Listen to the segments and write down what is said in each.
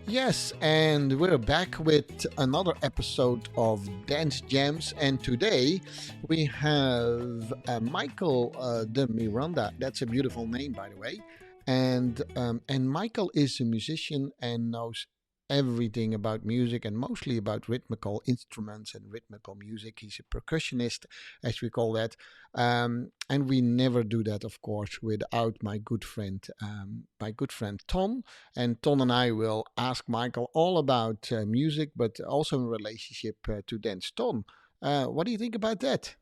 Yes, and we're back with another episode of Dance Jams. And today we have Michael de Miranda. That's a beautiful name, by the way. And Michael is a musician and knows everything about music and mostly about rhythmical instruments and rhythmical music. He's a percussionist, as we call that. And we never do that, of course, without my good friend Tom. And Ton and I will ask Michael all about music, but also in relationship to dance. Ton, what do you think about that?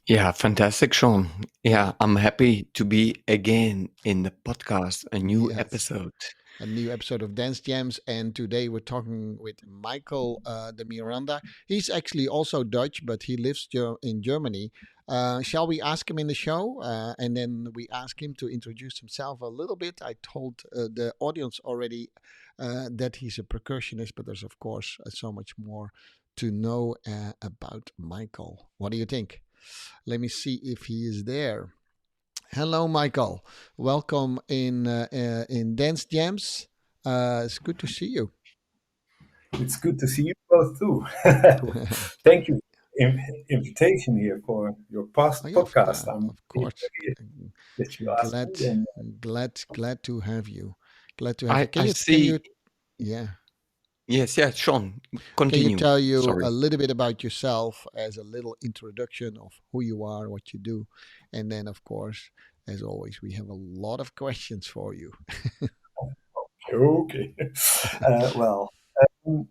Yeah, fantastic, Sean. Yeah, I'm happy to be again in the podcast, a new Yes, episode. a new episode of Dance Jams, and today we're talking with Michael de Miranda. He's actually also Dutch, but he lives in Germany. Shall we ask him in the show, and then we ask him to introduce himself a little bit? I told the audience already that he's a percussionist, but there's of course so much more to know about Michael. What do you think? Let me see if he is there. Hello, Michael. Welcome in Dance Jams. It's good to see you. It's good to see you both too. Thank you invitation here for your past Oh yeah, podcast. I'm of really course. happy that you asked Glad, me. And glad to have you. Glad to have you. I, Can I you, see. yeah? Yes, Sean, Can you continue. tell you a Sorry. little bit about yourself as a little introduction of who you are, what you do, and then of course, as always, we have a lot of questions for you. okay, well, um,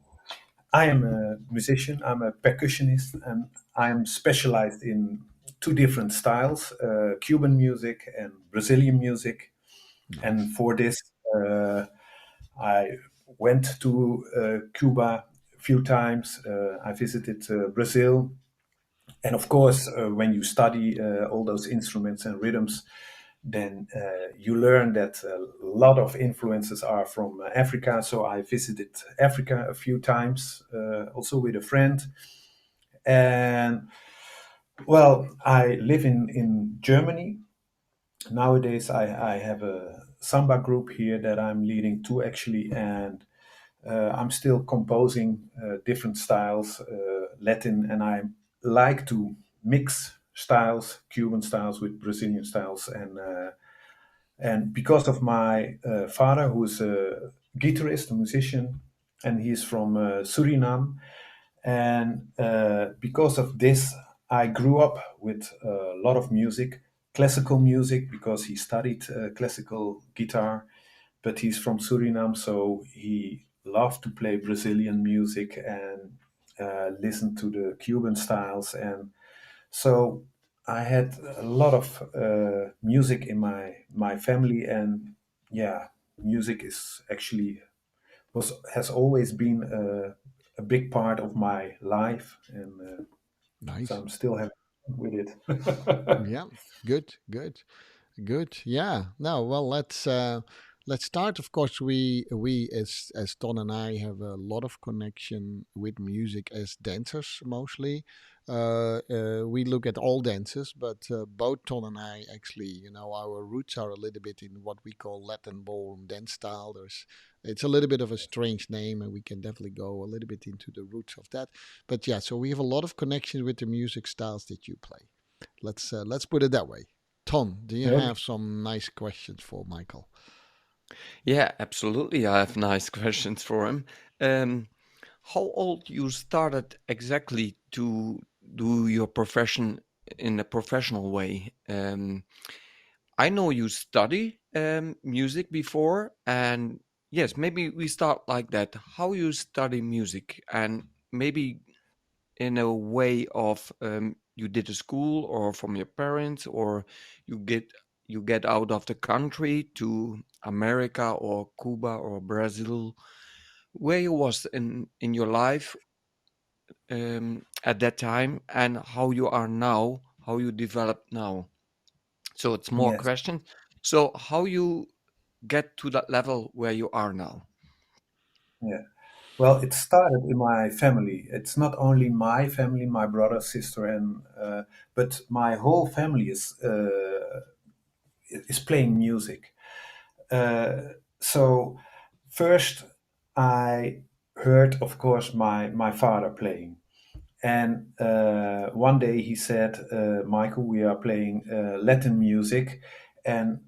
I am a musician. I'm a percussionist, and I'm specialized in two different styles: Cuban music and Brazilian music. And Nice. for this, I went to Cuba a few times. I visited Brazil. And of course, when you study all those instruments and rhythms, then you learn that a lot of influences are from Africa. So I visited Africa a few times, also with a friend. And well, I live in Germany. Nowadays, I have a samba group here that I'm leading to actually, and I'm still composing different styles, Latin, and I like to mix styles, Cuban styles with Brazilian styles, and because of my father, who's a guitarist, a musician, and he's from Suriname, and because of this, I grew up with a lot of music, classical music, because he studied classical guitar, but he's from Suriname, so he loved to play Brazilian music and listen to the Cuban styles. And so I had a lot of music in my family, and yeah, music is actually was has always been a big part of my life, and so Nice. I'm still having fun with it. Yeah. Good. Good. Good. Yeah. No. Well, let's start. Of course, we as Ton and I have a lot of connection with music as dancers mostly. We look at all dances, but both Ton and I actually, our roots are a little bit in what we call Latin ballroom dance style. It's a little bit of a strange name, and we can definitely go a little bit into the roots of that. But yeah, so we have a lot of connection with the music styles that you play. Let's put it that way. Tom, do you Okay. have some nice questions for Michael? Yeah, absolutely. I have nice questions for him. Um, how old you started exactly to do your profession in a professional way? I know you study music before, and yes, maybe we start like that. How you study music, and maybe in a way of you did a school or from your parents, or you get you get out of the country to America or Cuba or Brazil, where you was in your life at that time, and how you are now, how you develop now. So it's more Yes. question. So how you get to that level where you are now? Yeah. Well, it started in my family. It's not only my family, my brother, sister, and but my whole family is playing music. So first, I heard, of course, my father playing. And one day he said, Michael, we are playing Latin music. And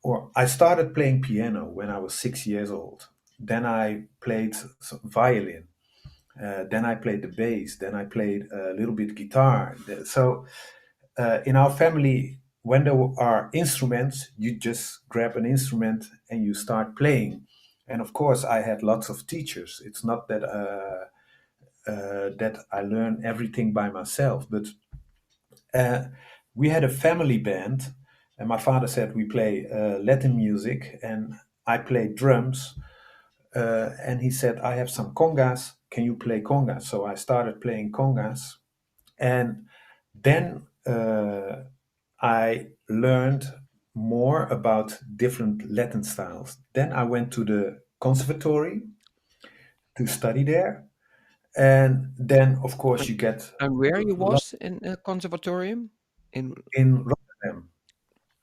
or I started playing piano when I was 6 years old. Then I played violin. Then I played the bass. Then I played a little bit guitar. So in our family, when there are instruments, you just grab an instrument and you start playing. And of course, I had lots of teachers. It's not that that I learned everything by myself, but uh, we had a family band, and my father said we play Latin music, and I played drums. And he said, I have some congas. Can you play congas? So I started playing congas. And then I learned more about different Latin styles. Then I went to the conservatory to study there. And then, of course, And, you get and where you a lot was in a conservatorium? in Rotterdam.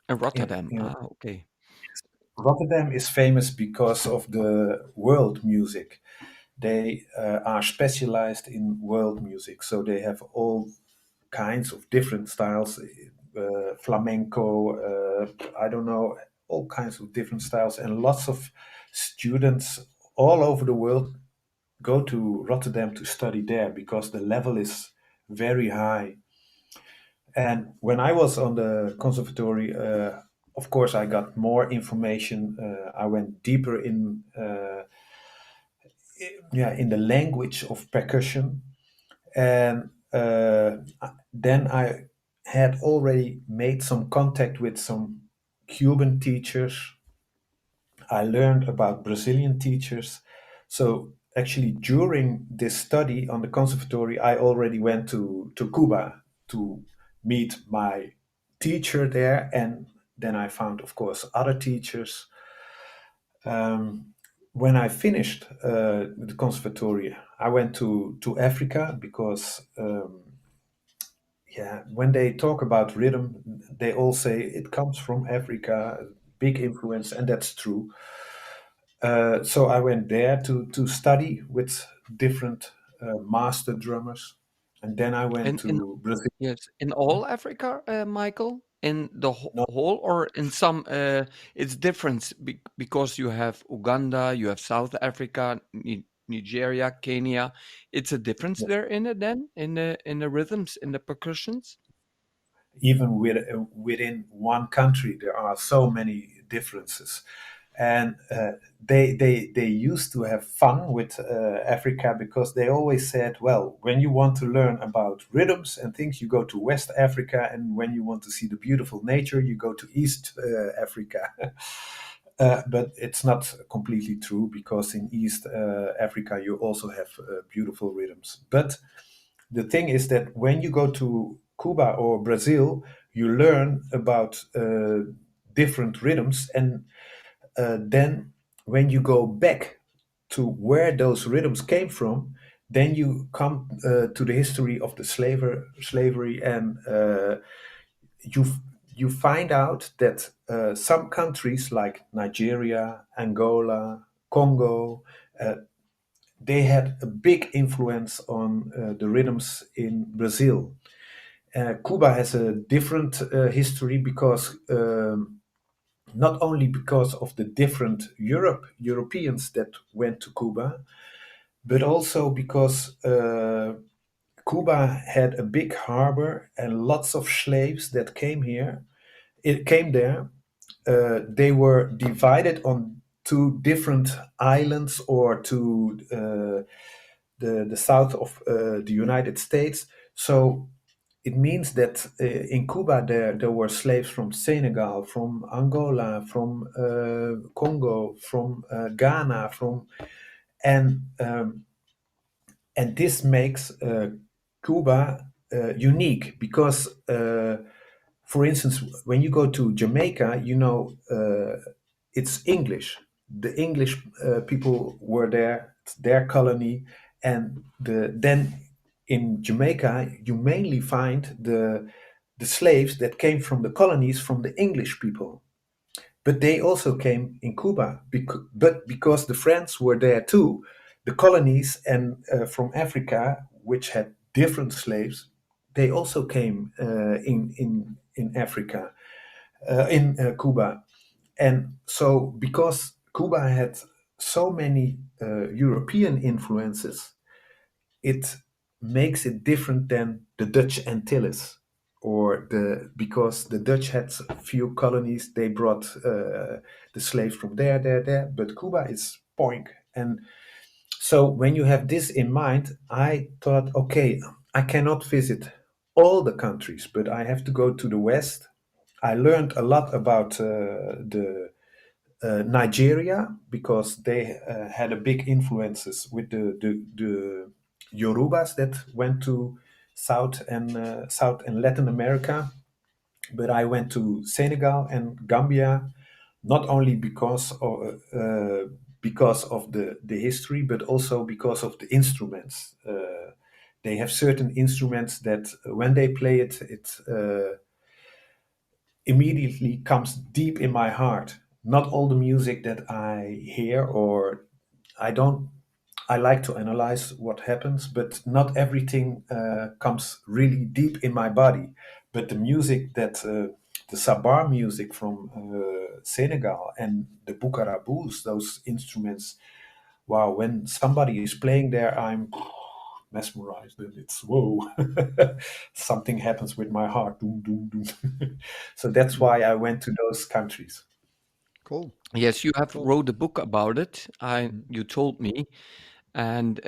In In, Rotterdam. in Ah, okay. Rotterdam is famous because of the world music. They are specialized in world music, so they have all kinds of different styles, flamenco, I don't know, all kinds of different styles, and lots of students all over the world go to Rotterdam to study there because the level is very high. And when I was on the conservatory, of course, I got more information. I went deeper yeah, in the language of percussion, and then I had already made some contact with some Cuban teachers. I learned about Brazilian teachers. So actually, during this study on the conservatory, I already went to Cuba to meet my teacher there, and then I found, of course, other teachers. When I finished the conservatory, I went to Africa because yeah, when they talk about rhythm, they all say it comes from Africa, big influence, and that's true. So I went there to study with different master drummers, and then I went And in to Brazil. yes, in all Africa, Michael, in the No, whole, or in some, it's different because you have Uganda, you have South Africa, Nigeria, Kenya. It's a difference there in it then in the rhythms, in the percussions. even within one country, there are so many differences. And they used to have fun with Africa because they always said, well, when you want to learn about rhythms and things, you go to West Africa, and when you want to see the beautiful nature, you go to East Africa. But it's not completely true because in East Africa you also have beautiful rhythms. But the thing is that when you go to Cuba or Brazil, you learn about different rhythms, and then when you go back to where those rhythms came from, then you come to the history of the slavery, and you you find out that some countries like Nigeria, Angola, Congo, uh, they had a big influence on the rhythms in Brazil. Cuba has a different history because not only because of the different Europeans that went to Cuba, but also because Cuba had a big harbor and lots of slaves that came here. It came there. They were divided on two different islands or to the south of the United States. So it means that in Cuba there were slaves from Senegal, from Angola, from Congo, from Ghana, from and um, and this makes Cuba unique because, for instance, when you go to Jamaica, you know it's English. The English people were there; it's their colony, and then in Jamaica you mainly find the slaves that came from the colonies from the English people. But they also came in Cuba, but because the French were there too, the colonies and from Africa, which had different slaves, they also came in Africa, in Cuba, and so because Cuba had so many European influences, it makes it different than the Dutch Antilles, or the because the Dutch had a few colonies, they brought the slaves from there, but Cuba is point. And so when you have this in mind, I thought, okay, I cannot visit all the countries, but I have to go to the West. I learned a lot about the Nigeria, because they had a big influences with the Yorubas that went to South and Latin America. But I went to Senegal and Gambia, not only because of the history, but also because of the instruments. They have certain instruments that when they play it, it immediately comes deep in my heart. Not all the music that I hear, or I don't, I like to analyze what happens, but not everything comes really deep in my body. But the music that, the Sabar music from Senegal, and the Boukarabous, those instruments, wow, when somebody is playing there, I'm mesmerized, and it's whoa. Something happens with my heart, doom doom doom. So that's Mm. why I went to those countries. Cool. Yes, you have Cool. wrote a book about it. Mm. You told me, and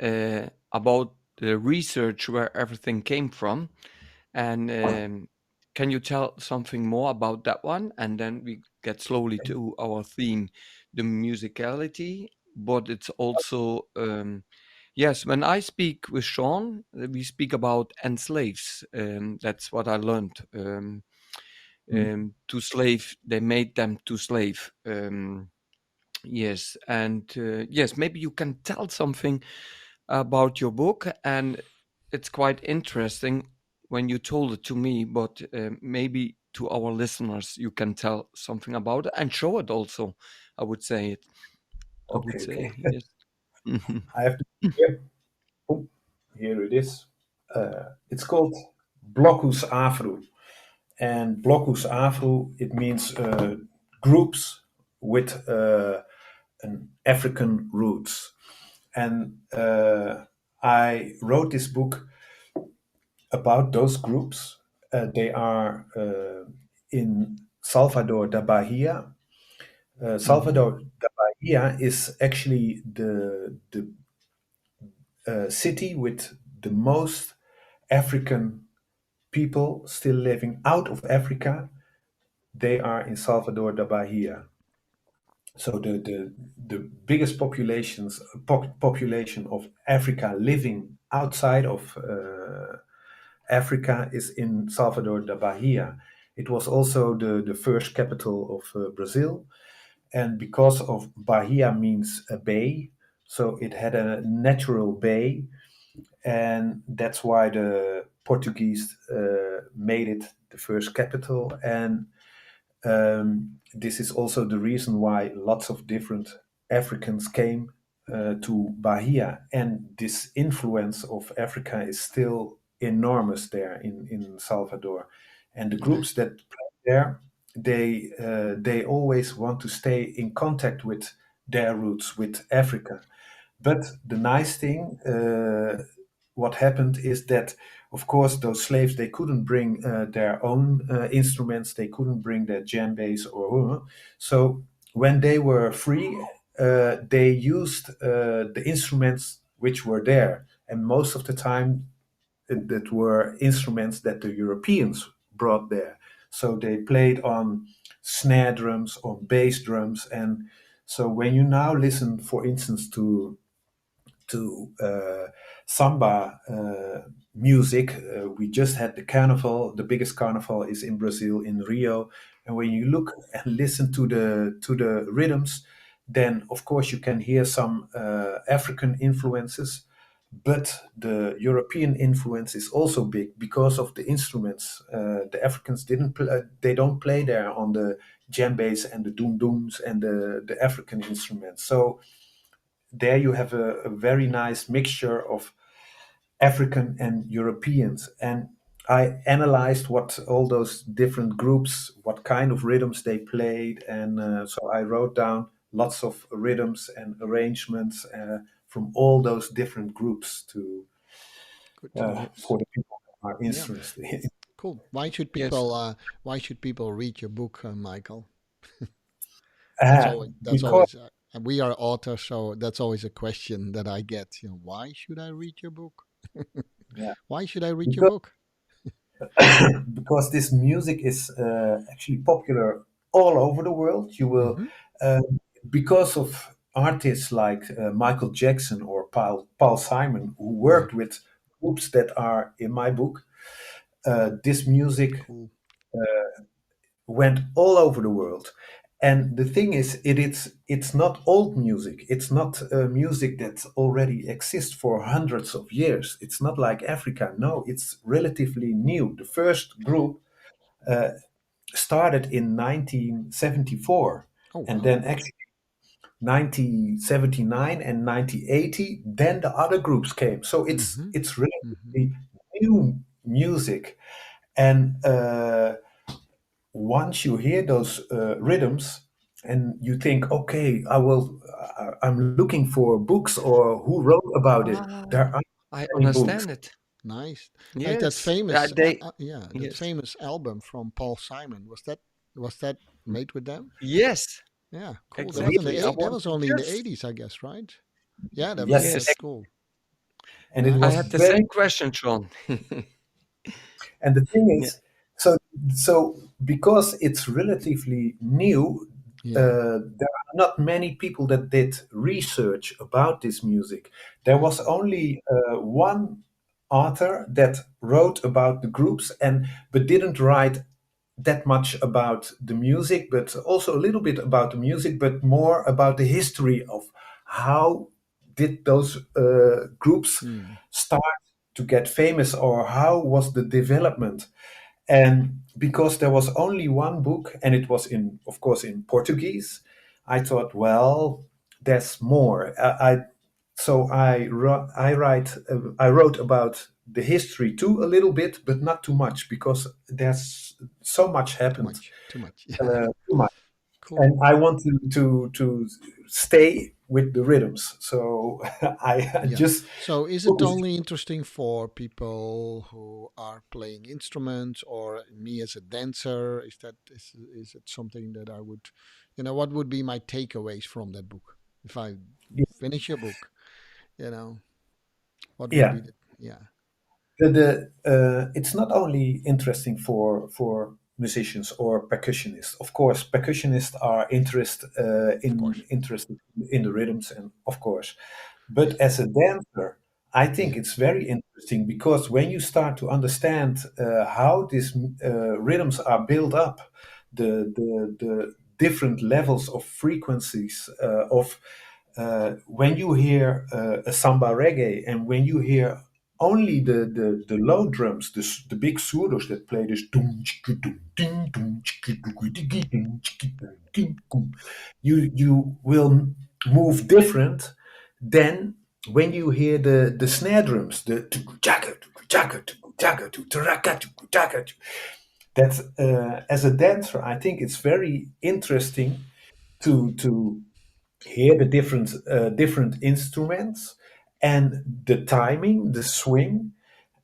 about the research where everything came from. And can you tell something more about that one? And then we get slowly to our theme, the musicality. But it's also, yes, when I speak with Sean, we speak about enslaves. That's what I learned. To slave, they made them to slave. Yes, and yes, maybe you can tell something about your book, and it's quite interesting when you told it to me, but maybe to our listeners you can tell something about it and show it also. I would say it. I would Okay, okay. say yes. Mhm. I have to. Here, oh, here it is. It's called Blocus Afro, and Blocus Afro, it means groups with an African roots. And I wrote this book about those groups. They are in Salvador da Bahia. Hmm. Salvador da Bahia is actually the city with the most African people still living out of Africa. They are in Salvador da Bahia. So the biggest population of Africa living outside of Africa is in Salvador da Bahia. It was also the first capital of Brazil, and because of Bahia means a bay, so it had a natural bay, and that's why the Portuguese made it the first capital. And this is also the reason why lots of different Africans came to Bahia, and this influence of Africa is still enormous there in Salvador. And the groups that play there, they always want to stay in contact with their roots, with Africa. But the nice thing, what happened is that, of course, those slaves, they couldn't bring their own instruments, they couldn't bring their djembes or so when they were free, they used the instruments which were there, and most of the time that were instruments that the Europeans brought there. So they played on snare drums, on bass drums, and so when you now listen, for instance, to samba music. We just had the carnival. The biggest carnival is in Brazil, in Rio. And when you look and listen to the rhythms, then of course you can hear some African influences, but the European influence is also big because of the instruments. The Africans didn't they don't play there on the djembes and the doom dooms and the African instruments. So there you have a very nice mixture of African and Europeans. And I analyzed what all those different groups, what kind of rhythms they played. And so I wrote down lots of rhythms and arrangements from all those different groups to Good to know. for the people who are Yeah, interested. cool. Yes. Why should people read your book, Michael? uh, That's because always and we are authors, so that's always a question that I get. Why should I read your book? yeah, Why should I read your because book? because this music is actually popular all over the world. You will, Mm-hmm. because of artists like Michael Jackson or Paul Simon, who Yeah, worked with groups that are in my book. This music cool. went all over the world. And the thing is, it's not old music. It's not music that already exists for hundreds of years. It's not like Africa. No, it's relatively new. The first group started in 1974, Oh and wow. then actually 1979 and 1980, then the other groups came. So Mm-hmm. it's Mm-hmm. relatively new music. And once you hear those rhythms and you think, okay, I'm looking for books or who wrote about it. Ah, There are I many books. understand it. Nice. Like that Yes. famous, They. yeah, that Yes. famous album from Paul Simon. Was that made with them? Yes. Yeah, cool. That was in Exactly. the I eight. That want was to only in the just. '80s, I guess, right? Yeah, Yes, that's Yes. cool. and it I was Nice. had the very. same question, Sean. And the thing Yeah. is, so because it's relatively new, Yeah, there are not many people that did research about this music. There I was see. only one author that wrote about the groups and but didn't write that much about the music, but also a little bit about the music, but more about the history of how did those groups Hmm. start to get famous or how was the development. And because there was only one book and it was in of course in Portuguese, I thought, well, there's more. I wrote about the history too a little bit, but not too much because there's so much Too happened. much. Too much. Yeah. Too much. Cool. And I want to stay with the rhythms. So I Yeah. just So is it focus. only interesting for people who are playing instruments or me as a dancer? Is it something that I would, what would be my takeaways from that book? If I finish your book, you know, what would Yeah, be yeah. it's not only interesting for musicians or percussionists. Of course, percussionists are Of course. interested in the rhythms, and of course, but Yeah. as a dancer, I think Yeah. it's very interesting because when you start to understand how these rhythms are built up, the different levels of frequencies of when you hear a samba reggae and when you hear only the low drums, the big surdos that play this doom, chicka, doom, ding, doom, chicka, doo, diggy, ding, chicka, ding, ding, boom, you will move different than when you hear the snare drums, the tuku-chaka, tuku-chaka, tuku-chaka, tuku-taraka, tuku-chaka. That as a dancer, I think it's very interesting to hear the different instruments and the timing, the swing,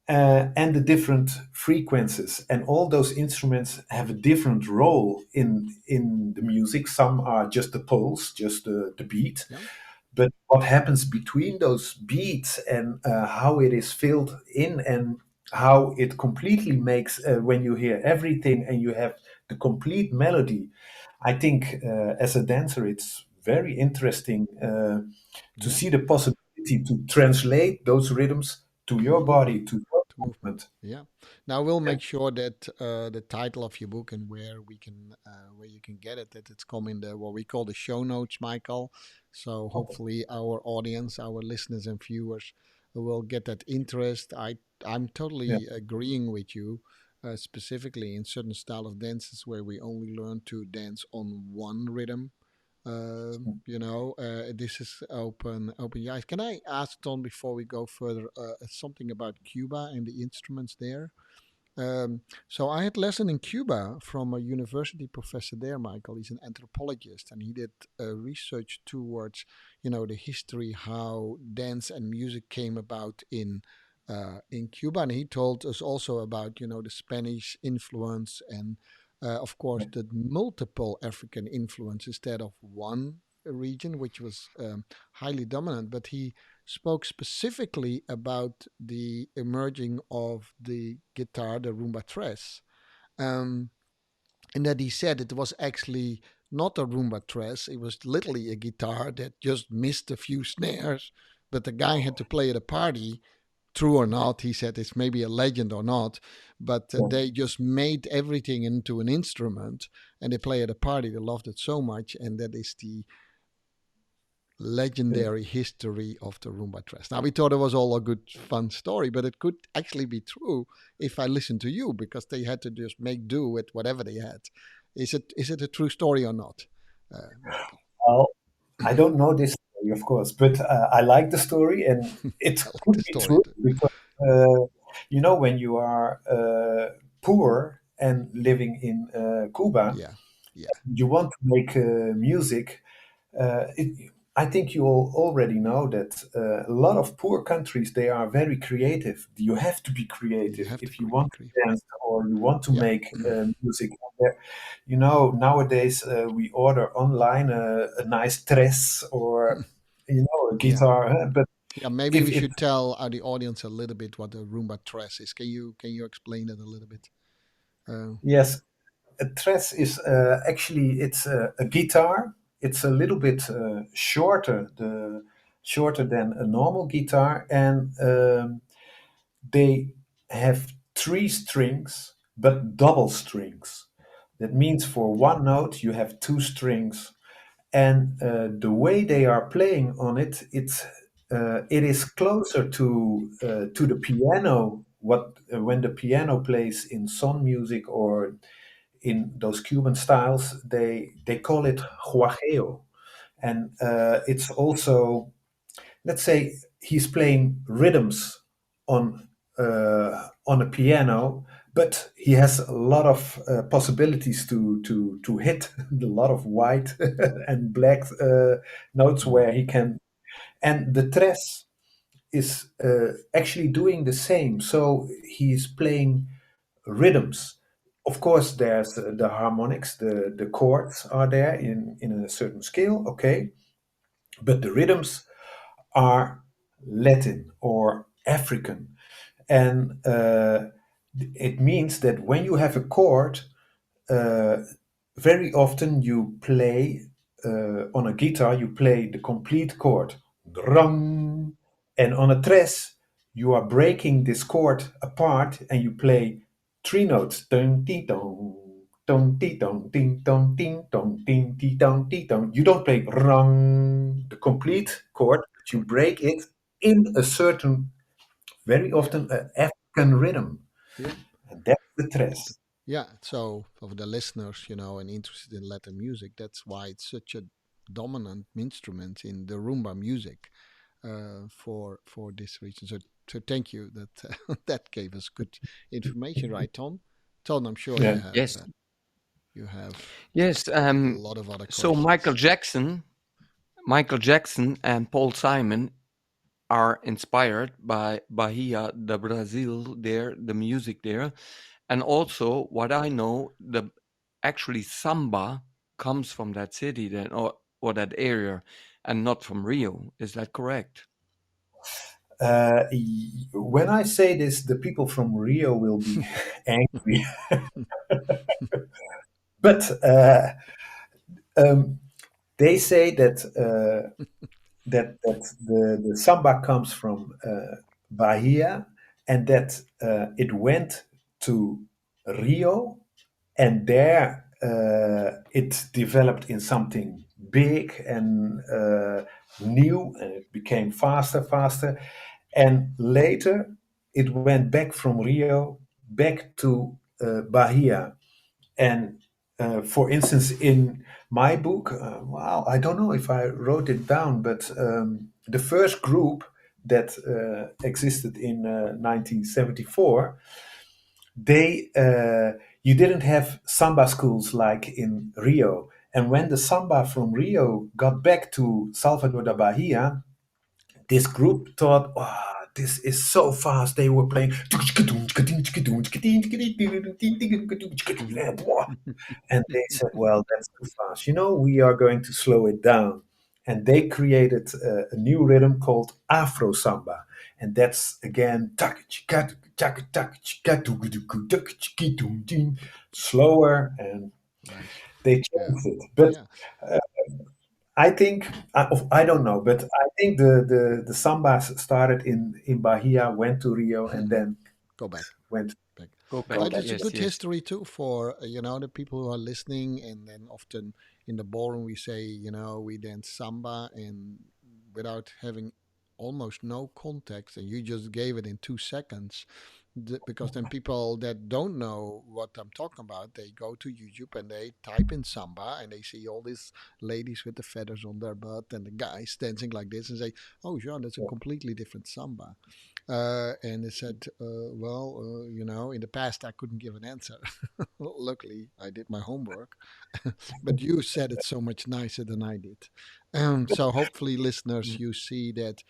and the different frequencies. And all those instruments have a different role in the music. Some are just the pulse, just the beat. Yeah. But what happens between those beats and how it is filled in and how it completely makes when you hear everything and you have the complete melody. I think as a dancer, it's very interesting to Yeah. see the possibility to translate those rhythms to To your movement. body, to your To movement. movement. Yeah. Now we'll Yeah. make sure that the title of your book and where you can get it, that it's come in the what we call the show notes, Michael. So Okay. hopefully our audience, our listeners and viewers will get that interest. I'm Yeah. totally agreeing with you. specifically in certain style of dances where we only learn to dance on one rhythm. This is open your eyes. Can I ask Tom before we go further something about Cuba and the instruments there? So I had lesson in Cuba from a university professor there, Michael. He's an anthropologist, and he did research towards, the history how dance and music came about in Cuba, and he told us also about, the Spanish influence and, of course, the multiple African influence instead of one region, which was highly dominant. But he spoke specifically about the emerging of the guitar, the rumba tres, um, and that he said it was actually not a rumba tres; it was literally a guitar that just missed a few snares, but the guy had to play at a party. True or not, he said it's maybe a legend or not, but Yeah. they just made everything into an instrument and they play at a party. They loved it so much, and that is the Yeah. legendary history of the Roomba Trust. Now, we thought it was all a good, fun story, but it could actually be true if I listened to you because they had to just make do with whatever they had. Is it a true story or not, Michael? Well, I don't know this story, of course, but I like the story, and it I like could the be story true too. because when you are poor and living in Cuba, Yeah, yeah, you want to make music. I think you all already know that a lot of poor countries they are very creative. You have to be you creative have to if you want agree. to dance or you want to Yeah, make music. Nowadays we order online a nice dress or a yeah, guitar. But yeah. Maybe if we it should tell the audience a little bit what a Roomba Tress is. Can you explain it a little bit? Uh, Yes, a tres is actually it's a guitar. It's a little bit shorter than a normal guitar, and they have three strings, but double strings. That means for one note you have two strings, and the way they are playing on it, it is closer to the piano. What when the piano plays in son music or in those Cuban styles, they call it huajeo, and it's also, let's say, he's playing rhythms on a piano, but he has a lot of possibilities to hit a lot of white and black notes mm, where he can, and the tres is actually doing the same. So he's playing rhythms. Of course, there's the harmonics, the chords are there in a certain scale, okay, but the rhythms are Latin or African. And it means that when you have a chord, uh, very often you play on a guitar, you play the complete chord. Drum. And on a tres, you are breaking this chord apart and you play three notes. Dun, dee, dong, dong, dee, dong, ding, dong, ding, dong, ding, dee, dong, dee, dong. You don't play rung, the complete chord, but you correct. break it in a certain, very Yeah, often, African rhythm. yeah. And that's the tres. Yeah, so for the listeners, and interested in Latin music, that's why it's such a dominant instrument in the rumba music for this reason. So thank you that that gave us good information, right, Tom? Tom, I'm sure Yeah. Yes, you have yes. a lot of other So Michael questions. Jackson, Michael Jackson, and Paul Simon are inspired by Bahia de Brazil. There, the music there, and also what I know, the actually samba comes from that city then, or that area, and not from Rio. Is that correct? When I say this, the people from Rio will be angry. But um, they say that the samba comes from Bahia, and that it went to Rio, and there it developed in something big and new, and it became faster, and later it went back from Rio back to Bahia. And for instance, in my book, wow, I don't know if I wrote it down, but the first group that existed in 1974, they you didn't have samba schools like in Rio. And when the samba from Rio got back to Salvador da Bahia, this group thought, "Wow, this is so fast." They were playing, and they said, "Well, that's too fast. We are going to slow it down." And they created a new rhythm called Afro Samba, and that's again slower, and Nice. they Yeah. changed it. But Yeah. I think I don't know, but I think the samba started in Bahia, went to Rio, and then Go back. went Back. Go go back. But back. it's a Yes, good yes. history too for the people who are listening. And then often in the ballroom we say we dance samba, and without having almost no context, and you just gave it in 2 seconds. Because then people that don't know what I'm talking about, they go to YouTube and they type in samba and they see all these ladies with the feathers on their butt and the guys dancing like this and say, "Oh, Jean, that's a completely different samba." And they said, in the past I couldn't give an answer. Luckily, I did my homework, but you said it so much nicer than I did. So hopefully, listeners, Mm. you see that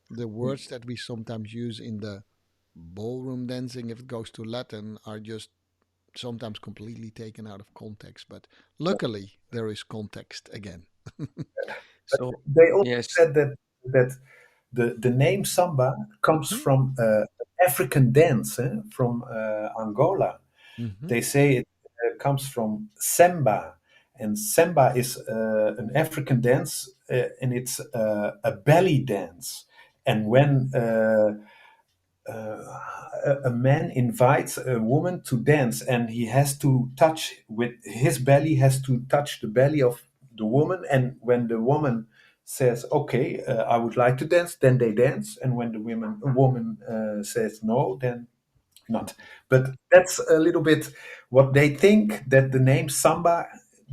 the words that we sometimes use in the ballroom dancing, if it goes to Latin, are just sometimes completely taken out of context. But luckily, there is context again. So, They also yes. said that the name samba comes Hmm. from African dance, from Angola. Mm-hmm. They say it comes from samba, and samba is an African dance, and it's a belly dance. And when a man invites a woman to dance, and he has to touch with his belly, has to touch the belly of the woman, and when the woman says, "Okay, I would like to dance," then they dance, and when the woman says no, then not. But that's a little bit what they think, that the name samba,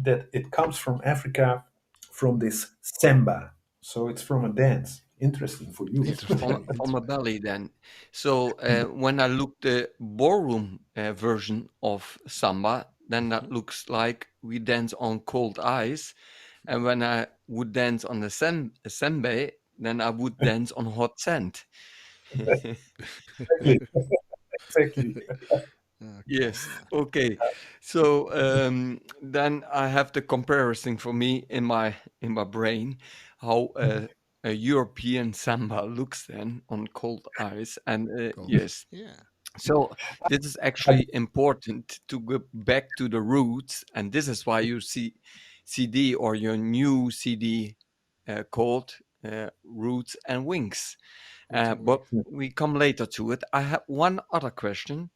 that it comes from Africa, from this samba, so it's from a dance. Interesting for you. Interesting. From a Interesting. belly then. So when I look the ballroom version of samba, then that looks like we dance on cold ice. And when I would dance on the sembe, then I would dance on hot sand. Exactly. Exactly. Okay. Yes. Yeah. Okay. So then I have the comparison for me in my brain how a European samba looks then on cold ice. And Cool. yes, Yeah. so this is actually important to go back to the roots, and this is why you see CD or your new CD called Roots and Wings. Roots and But wings. we come later to it. I have one other question,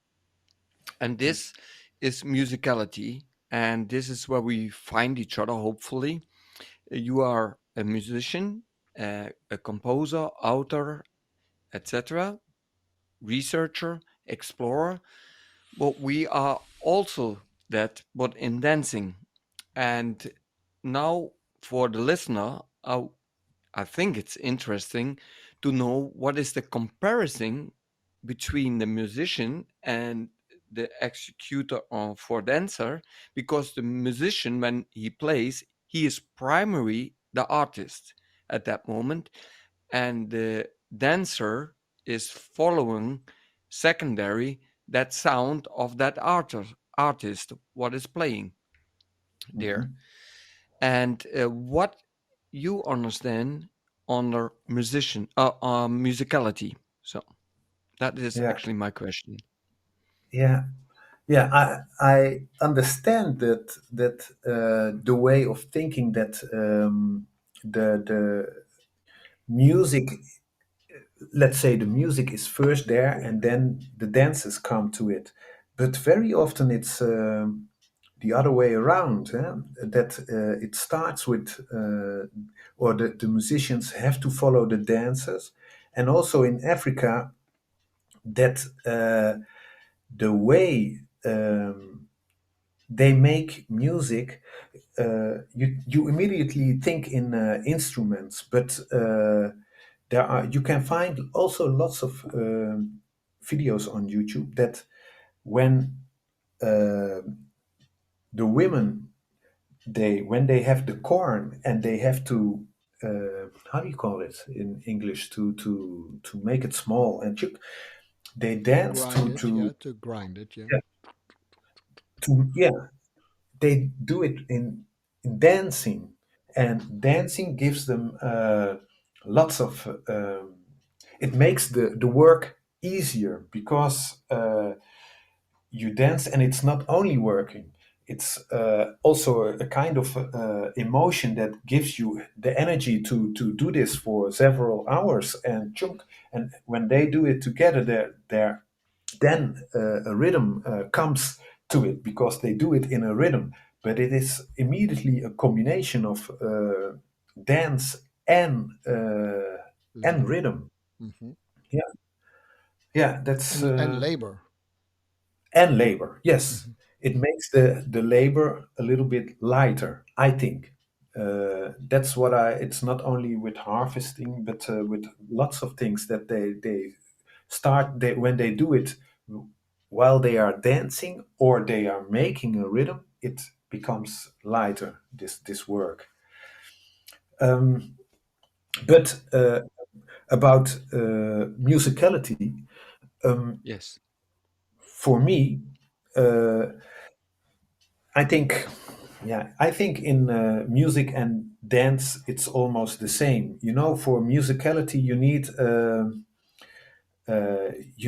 and this is musicality, and this is where we find each other. Hopefully, you are a musician, a composer, author, etc., researcher, explorer. But we are also that, but in dancing. And now for the listener, I think it's interesting to know what is the comparison between the musician and the executor for dancer, because the musician, when he plays, he is primary the artist at that moment, and the dancer is following secondary that sound of that artist what is playing there. Mhm. And what you understand under musicality. So that is Yeah, actually my question. yeah, yeah. I understand that the way of thinking that the music, let's say the music is first there, and then the dances come to it. But very often it's the other way around. That it starts with, or the musicians have to follow the dancers, and also in Africa that the way um, they make music. You immediately think in instruments, but you can find also lots of videos on YouTube that when uh, the women, when they have the corn and they have to, how do you call it in English, to make it small, and they dance Grind it, yeah, to grind it, yeah. yeah, yeah, they do it in dancing, and dancing gives them lots of it makes the work easier, because you dance, and it's not only working, it's also a kind of emotion that gives you the energy to do this for several hours, and chunk, and when they do it together, they're then a rhythm comes to it, because they do it in a rhythm, but it is immediately a combination of dance and Labor. rhythm. Hmm. Yeah, yeah, that's And labor. and labor. Yes, Hmm. it makes the labor a little bit lighter, I think. That's what I. It's not only with harvesting, but with lots of things that they start. When they do it while they are dancing or they are making a rhythm, it becomes lighter. This work. Um, but about musicality, um, Yes. for me. I think, yeah, I think in music and dance, it's almost the same. You know, for musicality, you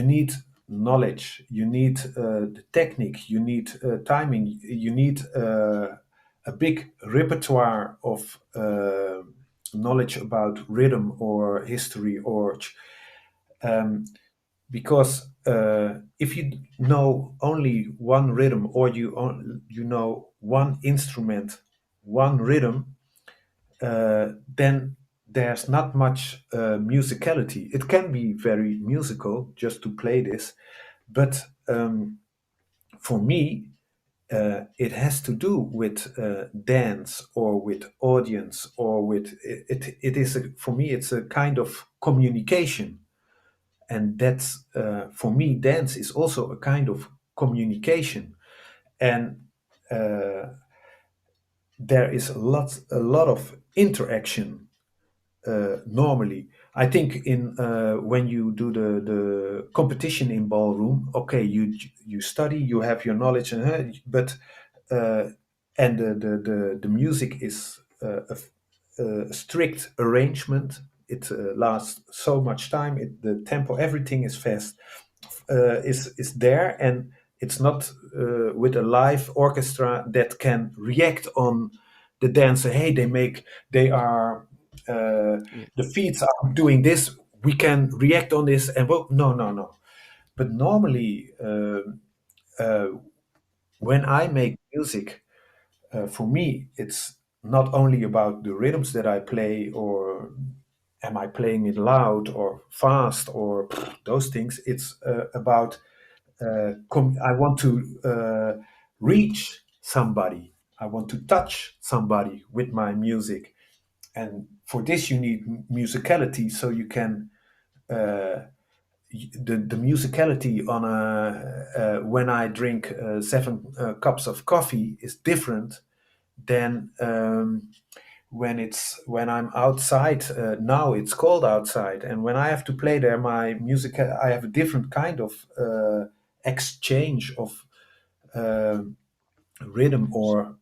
need knowledge, you need the technique, you need timing, you need a big repertoire of knowledge about rhythm or history, or because if you know only one rhythm, or you know one instrument, one rhythm, then there's not much musicality. It can be very musical just to play this, but for me, it has to do with dance, or with audience, or with it is for me, it's a kind of communication, and that's for me, dance is also a kind of communication, and uh, there is a lot of interaction normally. I think in when you do the competition in ballroom, okay, you study, you have your knowledge, but uh, and the music is a strict arrangement. It lasts so much time. The tempo, everything is fast, is there, and it's not with a live orchestra that can react on the dancer. Hey, they are Yes. the feet are doing this. We can react on this, and well, no, no, no. But normally, uh, when I make music, for me, it's not only about the rhythms that I play, or am I playing it loud or fast, or those things. It's about I want to reach somebody. I want to touch somebody with my music, and for this you need musicality, so you can the musicality on a when I drink 7 cups of coffee is different than when I'm outside. Now it's cold outside, and when I have to play there, my music, I have a different kind of exchange of uh, rhythm S- or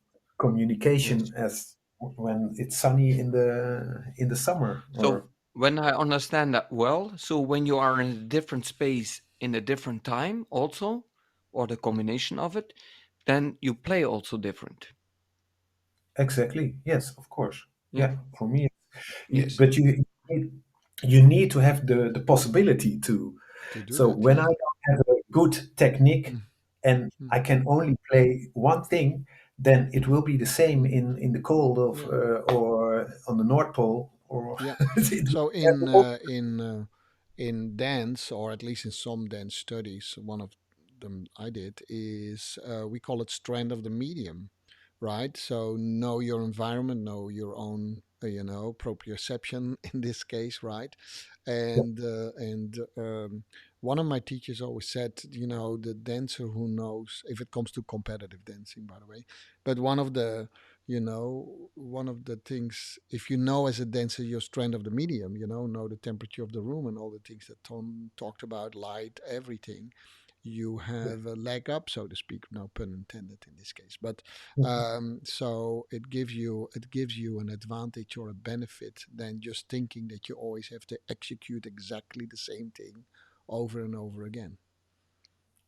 Yes. communication as when it's sunny in the summer. So Or when I understand that well, so when you are in a different space in a different time also, or the combination of it, then you play also different. exactly, yes, of course, Yeah. yeah. For me, Yes. but you need to have the possibility to. To do So that, when I yeah. don't have a good technique and I Mm-hmm. can only play one thing, then it will be the same in the cold of Yeah. or on the North Pole, or Yeah. it- So in dance, or at least in some dance studies, one of them I did, is we call it strand of the medium, right? So know your environment, know your own, proprioception in this case, right? Yeah. And one of my teachers always said, the dancer who knows, if it comes to competitive dancing, by the way, but one of the things, if you know as a dancer your strength of the medium, know the temperature of the room and all the things that Tom talked about, light, everything, you Yeah. have a leg up, so to speak. No pun intended in this case, but Mhm. so it gives you an advantage or a benefit than just thinking that you always have to execute exactly the same thing over and over again.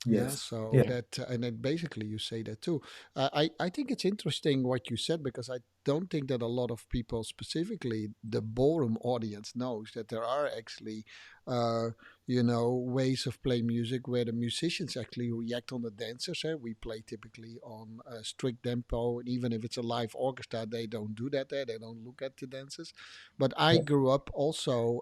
Yeah, Yes. so Yeah. and then basically you say that too. I think it's interesting what you said, because I don't think that a lot of people, specifically the ballroom audience, knows that there are actually, ways of playing music where the musicians actually react on the dancers. We play typically on a strict tempo, and even if it's a live orchestra, they don't do that there. They don't look at the dancers. But I Yeah. grew up also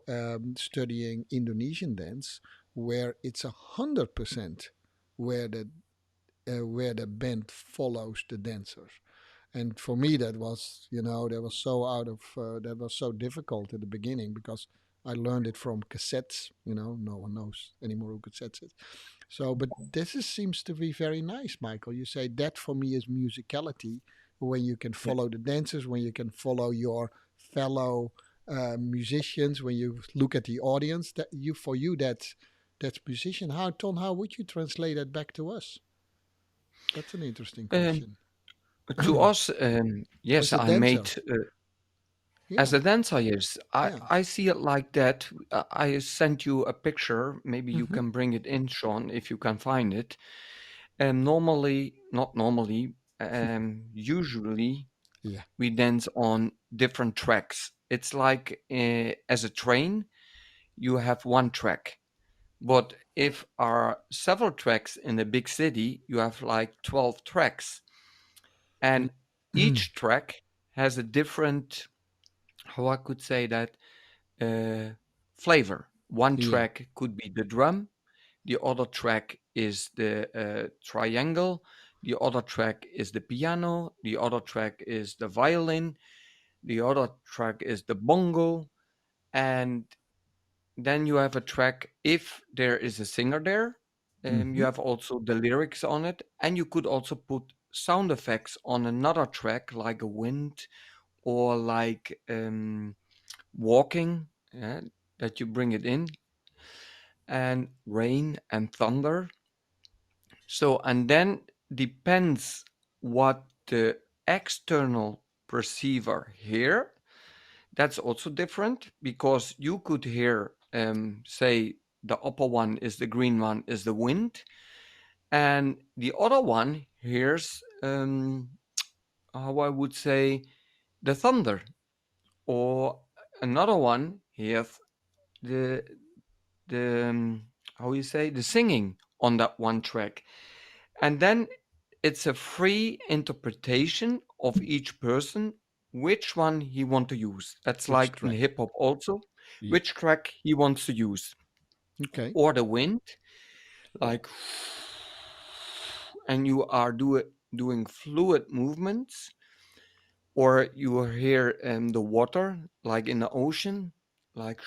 studying Indonesian dance, where it's 100% where the band follows the dancers. And for me, that was so difficult at the beginning, because I learned it from cassettes. No one knows anymore who cassettes is. So, but seems to be very nice, Michael. You say that for me is musicality, when you can Yeah. follow the dancers, when you can follow your fellow musicians, when you look at the audience. For you, that's musician. How would you translate that back to us? That's an interesting Um, question. to us, yes, As a I made dancer, as yeah, a dancer. Yes, I yeah. I see it like that. I sent you a picture. Maybe you Mm-hmm. can bring it in, Sean, if you can find it. And normally, not normally, usually Yeah. we dance on different tracks. It's like as a train, you have one track. But if are several tracks in a big city, you have like 12 tracks. And Mm. each track has a different, how I could say that, uh, flavor. One Yeah. track could be the drum, the other track is the triangle, the other track is the piano, the other track is the violin, the other track is the bongo, and then you have a track if there is a singer there. You Mm-hmm. have also the lyrics on it, and you could also put sound effects on another track, like a wind or like walking, yeah, that you bring it in, and rain and thunder. So, and then depends what the external perceiver hear. That's also different, because you could hear, say, the upper one is the green one is the wind, and the other one hears, how I would say, the thunder, or another one hears the the how you say, the singing on that one track. And then it's a free interpretation of each person which one he want to use. That's Which like in track? hip hop also, Yeah. which track he wants to use. Okay. Or the wind, like, and you are doing fluid movements, or you hear the water like in the ocean, like,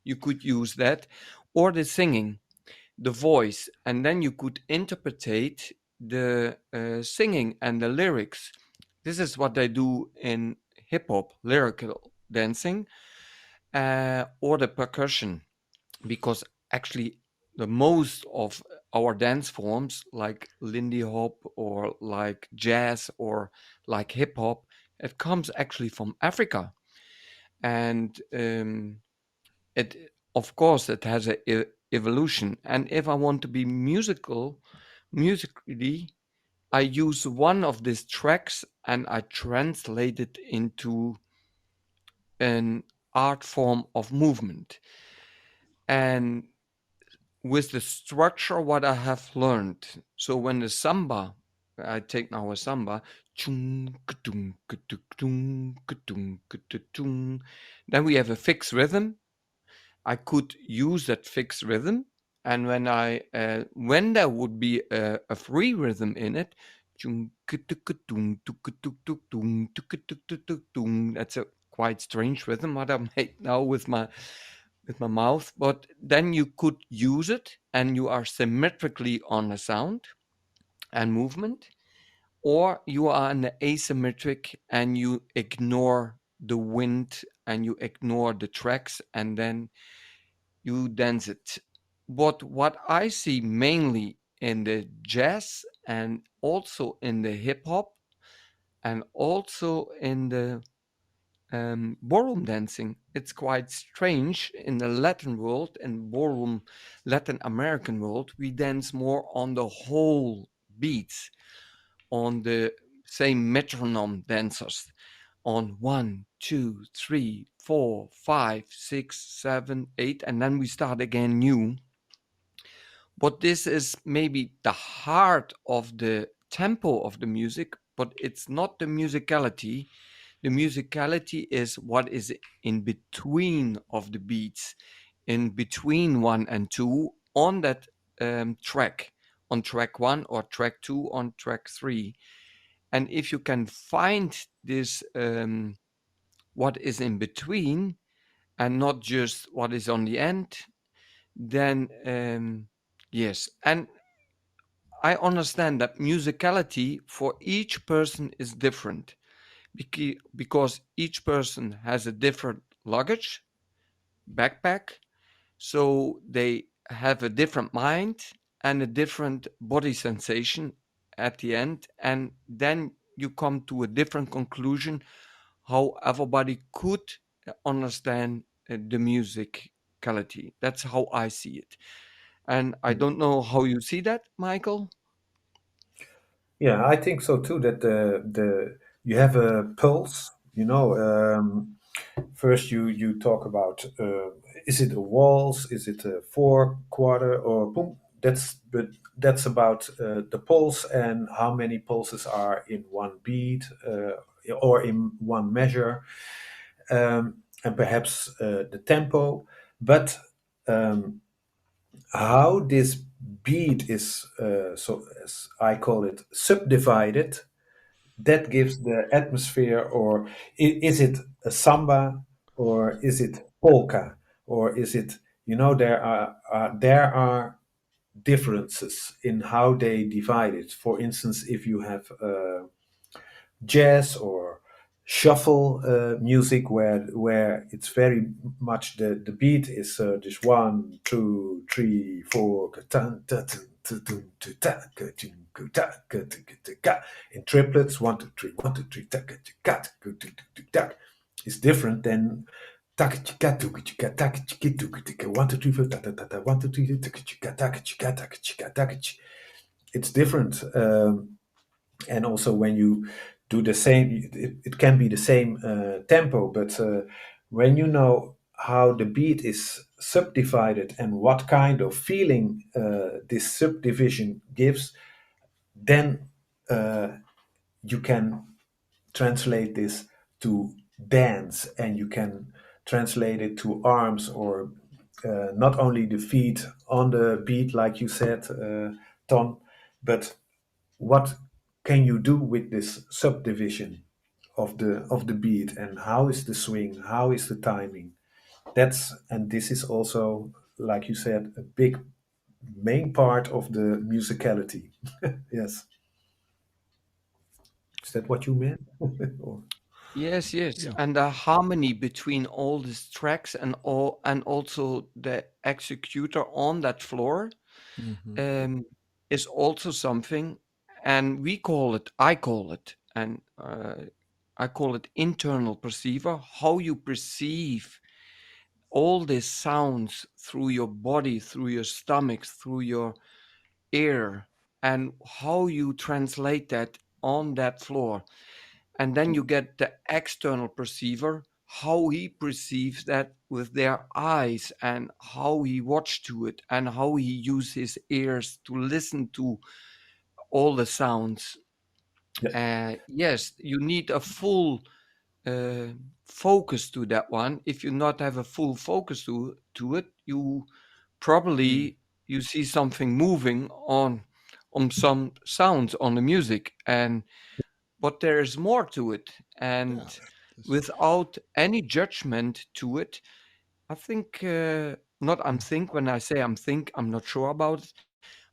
you could use that, or the singing, the voice, and then you could interpretate the singing and the lyrics. This is what they do in hip hop, lyrical dancing, or the percussion, because actually the most of our dance forms, like Lindy Hop or like jazz or like hip hop, it comes actually from Africa, and it, of course, it has a evolution. And if I want to be musically, I use one of these tracks and I translate it into an art form of movement. And with the structure what I have learned, so when the samba, I take now a samba, chung, ka-tung, ka-tung, ka-tung, ka-tung, then we have a fixed rhythm. I could use that fixed rhythm, And when there would be a free rhythm in it, that's a quite strange rhythm what I made now with my mouth, but then you could use it and you are symmetrically on a sound and movement, or you are in the asymmetric and you ignore the wind and you ignore the tracks and then you dance it. But what I see mainly in the jazz and also in the hip hop and also in the ballroom dancing, it's quite strange in the Latin world and ballroom Latin American world. We dance more on the whole beats, on the same metronome dancers, on 1, 2, 3, 4, 5, 6, 7, 8, and then we start again new. But this is maybe the heart of the tempo of the music, but it's not the musicality. The musicality is what is in between of the beats, in between one and two on that track, on track one or track two, on track three. And if you can find this, what is in between, and not just what is on the end, then yes. And I understand that musicality for each person is different because each person has a different luggage, backpack, so they have a different mind and a different body sensation at the end, and then you come to a different conclusion how everybody could understand the musicality. That's how I see it. And I don't know how you see that, Michael. Yeah, I think so too. That the you have a pulse. First you talk about is it a waltz, is it a four quarter or boom? That's about the pulse and how many pulses are in one beat or in one measure, and perhaps the tempo. But um, how this beat is, so as I call it, subdivided, that gives the atmosphere. Or is it a samba, or is it polka, or is it, there are differences in how they divide it. For instance, if you have jazz or shuffle music, where it's very much the beat is just 1, 2, 3, 4 in triplets, 1, 2, 3, 1, 2, 3, it's different than 1, 2, 3, 4 it's different. And also when you do the same, it can be the same tempo, but when you know how the beat is subdivided and what kind of feeling this subdivision gives, then you can translate this to dance, and you can translate it to arms, or not only the feet on the beat like you said, Ton, but what can you do with this subdivision of the beat, and how is the swing, how is the timing? And this is also, like you said, a big main part of the musicality. Yes, is that what you meant? Or- Yes, yes, Yeah. and the harmony between all these tracks and also the executor on that floor Hmm. um, is also something, and I call it, and I call it internal perceiver. How you perceive all these sounds through your body, through your stomach, through your ear, and how you translate that on that floor. And then you get the external perceiver, how he perceives that with their eyes and how he watched to it and how he uses his ears to listen to all the sounds. yeah, Yes, you need a full uh, focus to that one. If you not have a full focus to it, you Mm. probably you see something moving on some sounds on the music, and but there is more to it, Yeah. and This- without any judgment to it. I think not. I'm think when I say I'm not sure about it.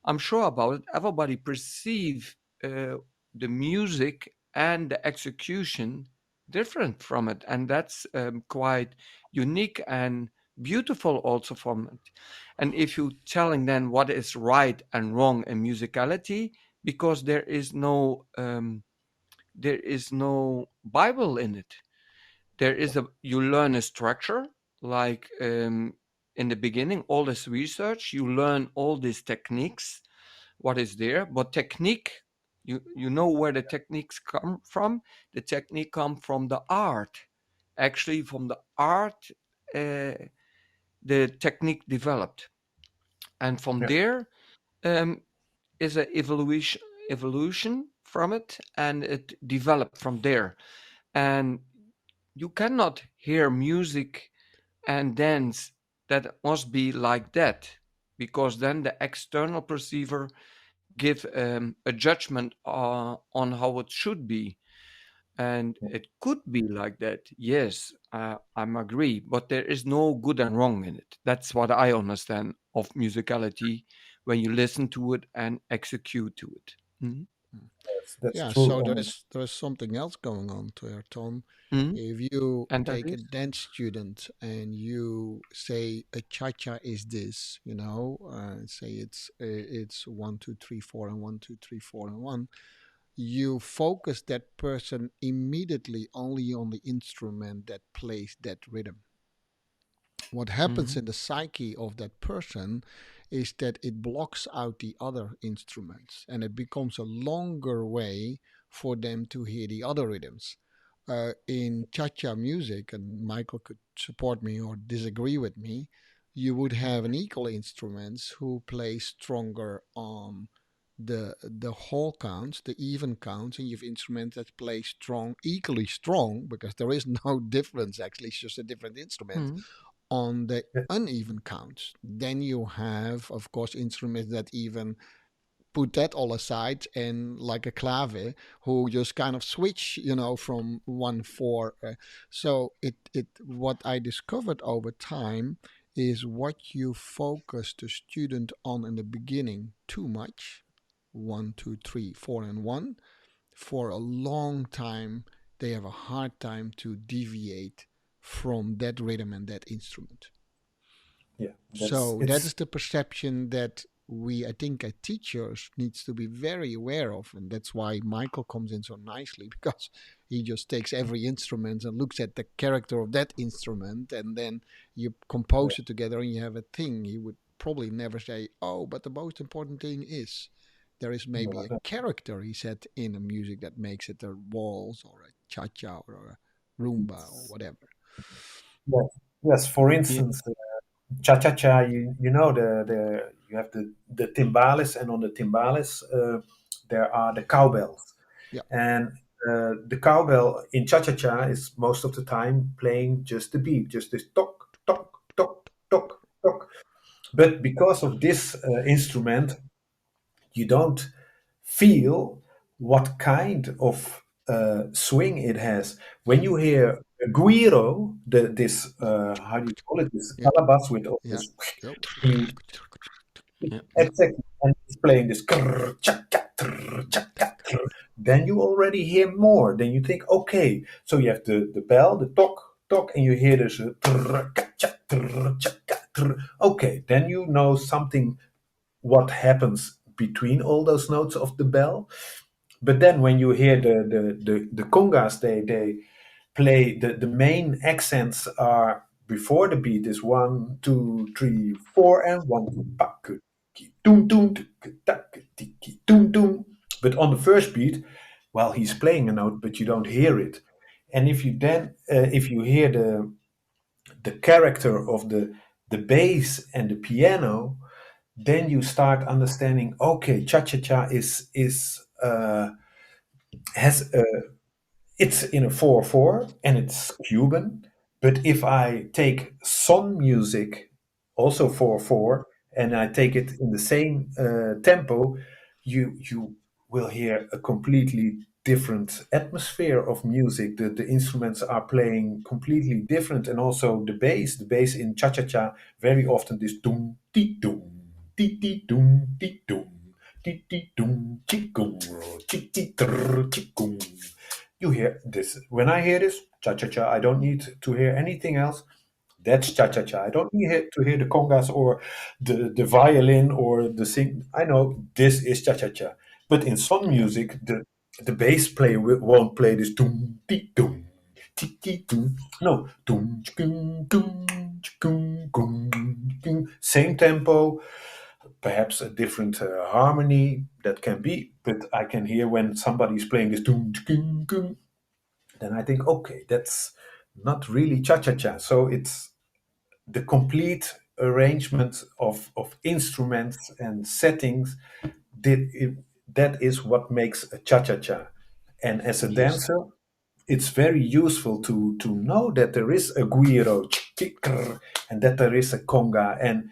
I'm sure about it. Everybody perceive uh, the music and the execution different from it, and that's quite unique and beautiful also from it. And if you telling then what is right and wrong in musicality, because there is no Bible in it. There is a you learn a structure like in the beginning, all this research, you learn all these techniques, what is there, but technique, you know where the techniques come from. The technique come from the art, actually from the art. uh, the technique developed, and from Yeah, there um, is a evolution from it, and it developed from there. And you cannot hear music and dance that must be like that, because then the external perceiver give a judgment on how it should be. And it could be like that, yes, I'm agree, but there is no good and wrong in it. That's what I understand of musicality when you listen to it and execute to it. Mhm. that's Yeah, true. so And there's something else going on there, Tom. Mhm. If you And that take a is. dance student and you say a cha-cha is this, say it's 1 2 3 4 and 1 2 3 4 and 1, you focus that person immediately only on the instrument that plays that rhythm. What happens Mhm. in the psyche of that person is that it blocks out the other instruments and it becomes a longer way for them to hear the other rhythms. In cha-cha music, and Michael could support me or disagree with me, you would have an equal instruments who play stronger on the whole counts, the even counts, and you have instruments that play strong, equally strong, because there is no difference actually, it's just a different instrument Mhm. on the yeah, uneven counts. Then you have, of course, instruments that even put that all aside and like a clave who just kind of switch, from 1 4. So it what I discovered over time is what you focus the student on in the beginning too much, 1 2 3 4 and 1, for a long time they have a hard time to deviate from that rhythm and that instrument. yeah, that's So that it's is the perception that I think, as teachers needs to be very aware of, and that's why Michael comes in so nicely because he just takes every instrument and looks at the character of that instrument, and then you yeah, compose it together and you have a thing. He would probably never say, "Oh, but the most important thing is." There is maybe no, a no, character he said in a music that makes it a waltz or a cha-cha or a rumba or whatever. yes, yes. For Yeah. instance, cha cha cha. You know the you have the timbales, and on the timbales there are the cowbells, Yeah, and the cowbell in cha cha cha is most of the time playing just the beat, just this tock tock tock tock tock. But because of this instrument, you don't feel what kind of swing it has. When you hear a guiro, this how do you call it? This yeah, calabash with all yeah. this, Yep. and you Yeah. Yep. exactly, and it's playing this. Krr, chaka, trrr, chaka, trrr. Then you already hear more. Then you think, okay, so you have the bell, the tock tock, and you hear this. Trrr, cha, trrr, chaka, trrr. Okay, then you know something what happens between all those notes of the bell. But then when you hear the congas, they play the main accents are before the beat is 1 2 3 4 and 1 2 but on the first beat, well, he's playing a note but you don't hear it. And if you hear the character of the bass and the piano, then you start understanding, okay, cha cha cha is has a, it's in a 4/4 and it's Cuban. But if I take son music, also 4/4, and I take it in the same tempo, you will hear a completely different atmosphere of music. The instruments are playing completely different, and also the bass in cha cha cha very often this dum ti dum ti ti dum ti dum ti ti dum chi gum chi chi trrr chi gum. You hear this. When I hear this cha cha cha, I don't need to hear anything else. That's cha cha cha. I don't need to hear the congas or the violin or the sing. I know this is cha cha cha. But in some Yeah. music, the bass player won't play this doom ti doom ti ti doom. No, doom chkum doom chkum gum gum. Same tempo, perhaps a different harmony that can be. But I can hear when somebody's playing this doom chkum gum, then I think, okay, that's not really cha cha cha. So it's the complete arrangement of instruments and settings did it, that is what makes a cha-cha-cha. And as a Yes. dancer, it's very useful to know that there is a guiro and that there is a conga, and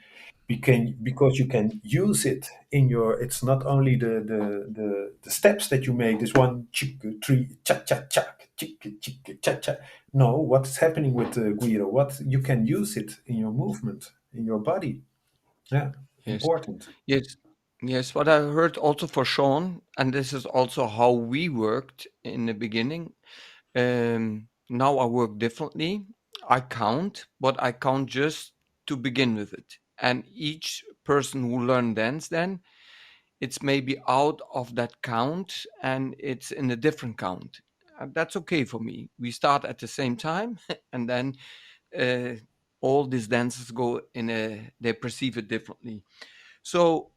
because you can use it in your, it's not only the steps that you make, this one chick three cha cha cha chick chick cha cha. No, what's happening with the guiro, what you can use it in your movement in your body. Yeah, Yes. important. Yes. Yes. What I heard also for Sean, and this is also how we worked in the beginning. Now I work differently. I count, but I count just to begin with it. And each person who learn dance, then it's maybe out of that count and it's in a different count. That's okay for me. We start at the same time, and then uh, all these dances go in a. They perceive it differently. So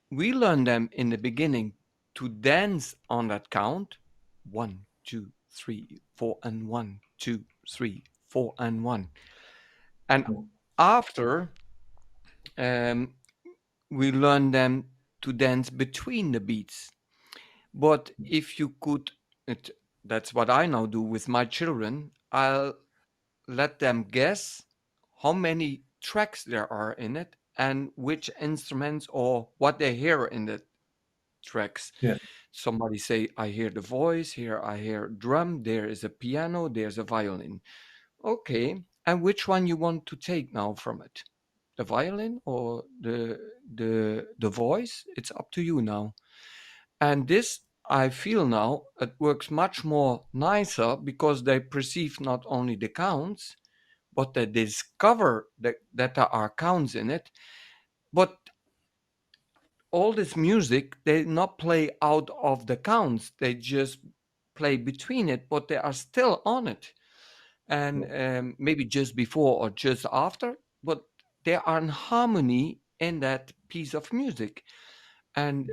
we learn them in the beginning to dance on that count: 1, 2, 3, 4, and 1, 2, 3, 4, and 1. And after, um, we learn them to dance between the beats. But if you could, it, that's what I now do with my children. I'll let them guess how many tracks there are in it and which instruments or what they hear in the tracks. Yeah. Somebody say, I hear the voice, here I hear drum, there is a piano, there's a violin. Okay, and which one you want to take now from it? The violin or the voice? It's up to you now. And this, I feel now, it works much more nicer because they perceive not only the counts, but they discover that there are counts in it. But all this music, they not play out of the counts. They just play between it, but they are still on it. And maybe just before or just after, but they are in harmony in that piece of music. And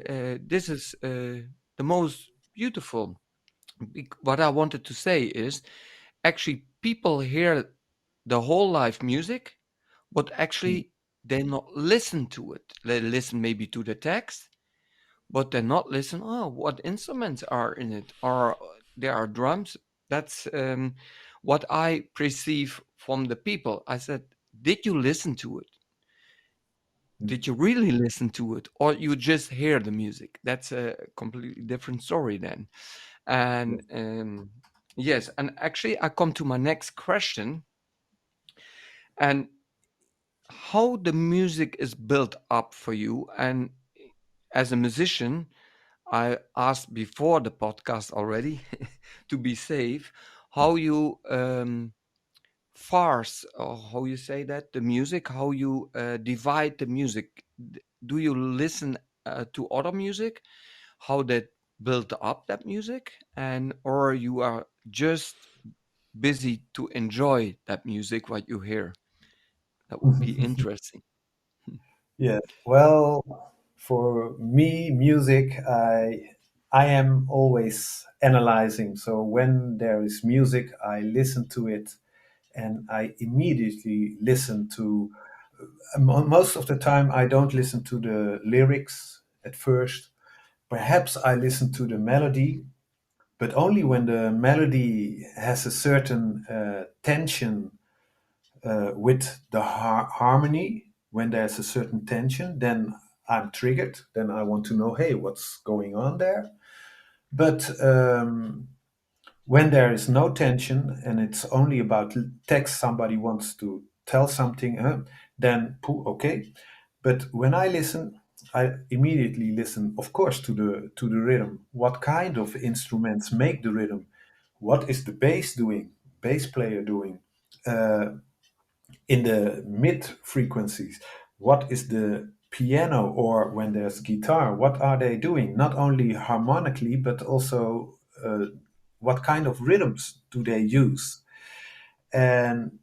this is the most beautiful. What I wanted to say is actually people hear the whole life music, but actually they not listen to it. They listen maybe to the text, but they not listen. Oh, what instruments are in it? Or there are drums. That's what I perceive from the people. I said, did you listen to it? Did you really listen to it, or you just hear the music? That's a completely different story then. And yes, and actually, I come to my next question, and how the music is built up for you. And as a musician, I asked before the podcast already to be safe, how you farce, or how you say that, the music, how you divide the music. Do you listen to other music, how that built up that music, and or you are just busy to enjoy that music what you hear? That would be interesting. Yeah. Well, for me, music, I am always analyzing. So when there is music, I listen to it, and I immediately listen to. Most of the time, I don't listen to the lyrics at first. Perhaps I listen to the melody, but only when the melody has a certain tension with the harmony. when there's a certain tension, then I'm triggered. Then I want to know, hey, what's going on there? But when there is no tension and it's only about text, somebody wants to tell something, then okay. But when I listen, I immediately listen, of course, to the rhythm. What kind of instruments make the rhythm? What is the bass player doing? Uh, in the mid frequencies, what is the piano, or when there's guitar, what are they doing? Not only harmonically, but also what kind of rhythms do they use? And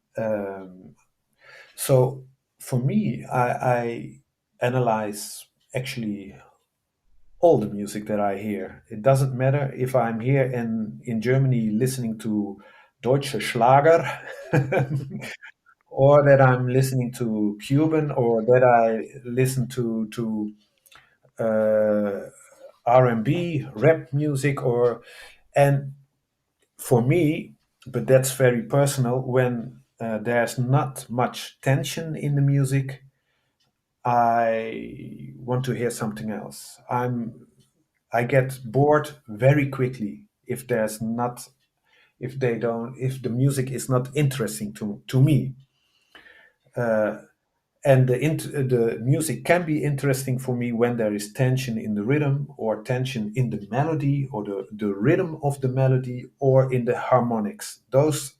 so for me, I analyze actually all the music that I hear. It doesn't matter if I'm here in Germany listening to Deutsche Schlager or that I'm listening to Cuban, or that I listen to R&B, rap music, or and for me, but that's very personal. When there's not much tension in the music, I want to hear something else. I get bored very quickly if there's not if the music is not interesting to me. Uh, and the music can be interesting for me when there is tension in the rhythm, or tension in the melody, or the rhythm of the melody, or in the harmonics. Those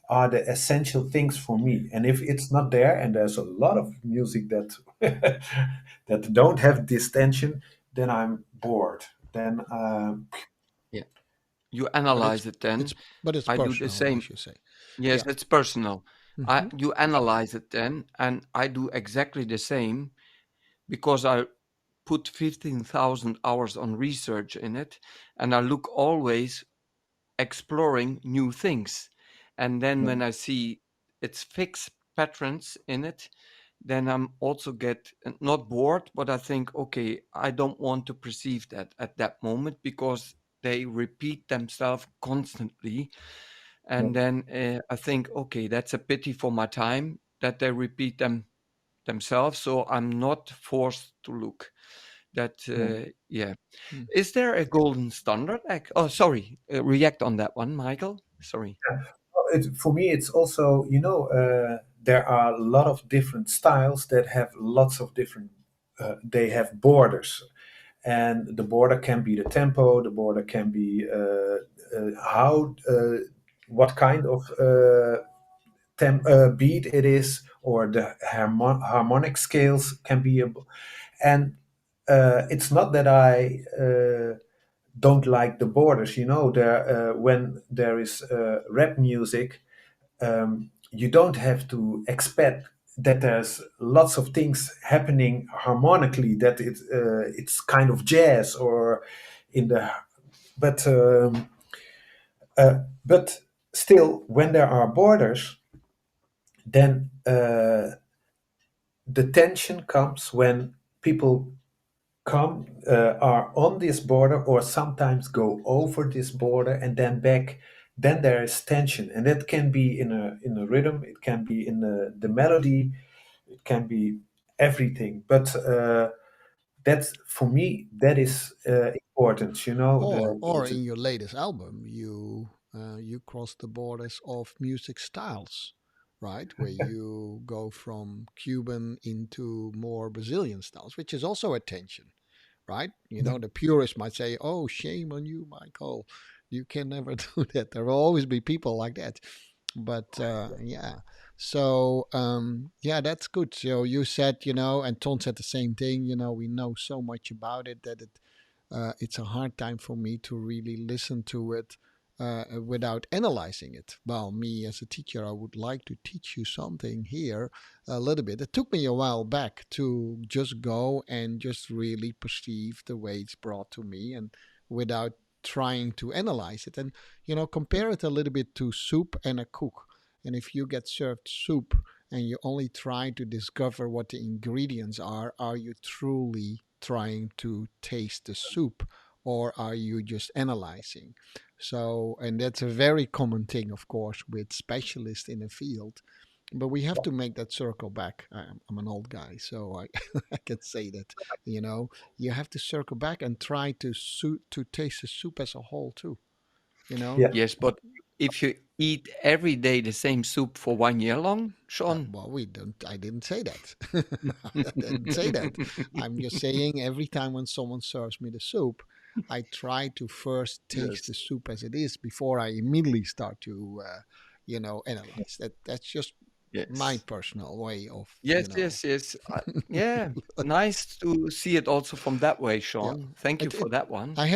are the essential things for me. And if it's not there, and there's a lot of music that that don't have this tension, then I'm bored. Then Yeah. You But analyze it then. it's I do the personal, same. as you say. Yes, Yeah. it's personal. Hmm. You analyze it then, and I do exactly the same because I put 15,000 hours on research in it, and I look always exploring new things. And then yeah, when I see its fixed patterns in it, then I'm also get not bored, but I think, okay, I don't want to perceive that at that moment because they repeat themselves constantly. yeah, And then I think, okay, that's a pity for my time that they repeat themselves. So I'm not forced to look. That yeah. yeah. Mm. Is there a golden standard? Oh, sorry. React on that one, Michael. Sorry. For me, it's also, there are a lot of different styles that have lots of different. They have borders, and the border can be the tempo. The border can be how what kind of beat it is, or the harmonic scales can be and it's not that I don't like the borders. There when there is rap music, you don't have to expect that there's lots of things happening harmonically, that it's kind of jazz, or in the but but still, when there are borders, then the tension comes when people are on this border, or sometimes go over this border and then back. Then there is tension, and that can be in a rhythm, it can be in the melody, it can be everything. But that's, for me, that is important, Or in your latest album, you cross the borders of music styles, right? Where you go from Cuban into more Brazilian styles, which is also a tension, right? The purists might say, "Oh, shame on you, Michael. You can never do that." There will always be people like that. But yeah, so yeah, that's good. So you said, and Ton said the same thing. We know so much about it that it's a hard time for me to really listen to it without analyzing it. Well, me as a teacher, I would like to teach you something here a little bit. It took me a while back to just go and just really perceive the way it's brought to me, and without trying to analyze it, and compare it a little bit to soup and a cook. And if you get served soup and you only try to discover what the ingredients are you truly trying to taste the soup, or are you just analyzing? So, and that's a very common thing, of course, with specialists in a field. But we have to make that circle back. I'm an old guy, so I I can say that. You know, you have to circle back and try to taste the soup as a whole too. You know, Yeah, Yes, but if you eat every day the same soup for 1 year long, Sean. well, we don't. I didn't say that. I didn't say that. I'm just saying every time when someone serves me the soup, I try to first taste Yes. the soup as it is before I immediately start to, analyze. That's just my Yes. personal way of, Yes, yes, yes. Yeah, nice to see it also from that way, Yeah. Sean. Thank you It, for it that one. I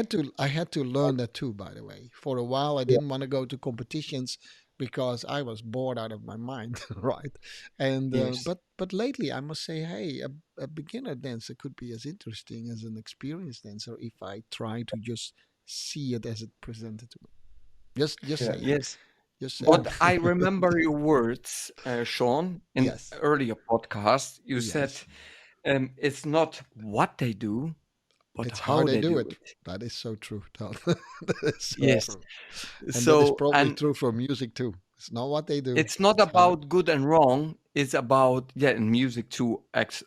had to learn that too, by the way. For a while I yeah, didn't want to go to competitions because I was bored out of my mind, right? And Yes. but lately I must say, hey, a beginner dancer could be as interesting as an experienced dancer if I try to just see it as it presented to me. Just yeah. saying. Yes. Just saying. But I remember your words, Sean, in Yes. earlier podcast. You said Yes. it's not what they do, but It's how how they they do do it. it. That is so true, Todd. That is so Yes. true. And that is So, probably and true for music too. It's not what they do. it's not It's how about good and wrong. It's about, yeah, in music too. Yeah, it's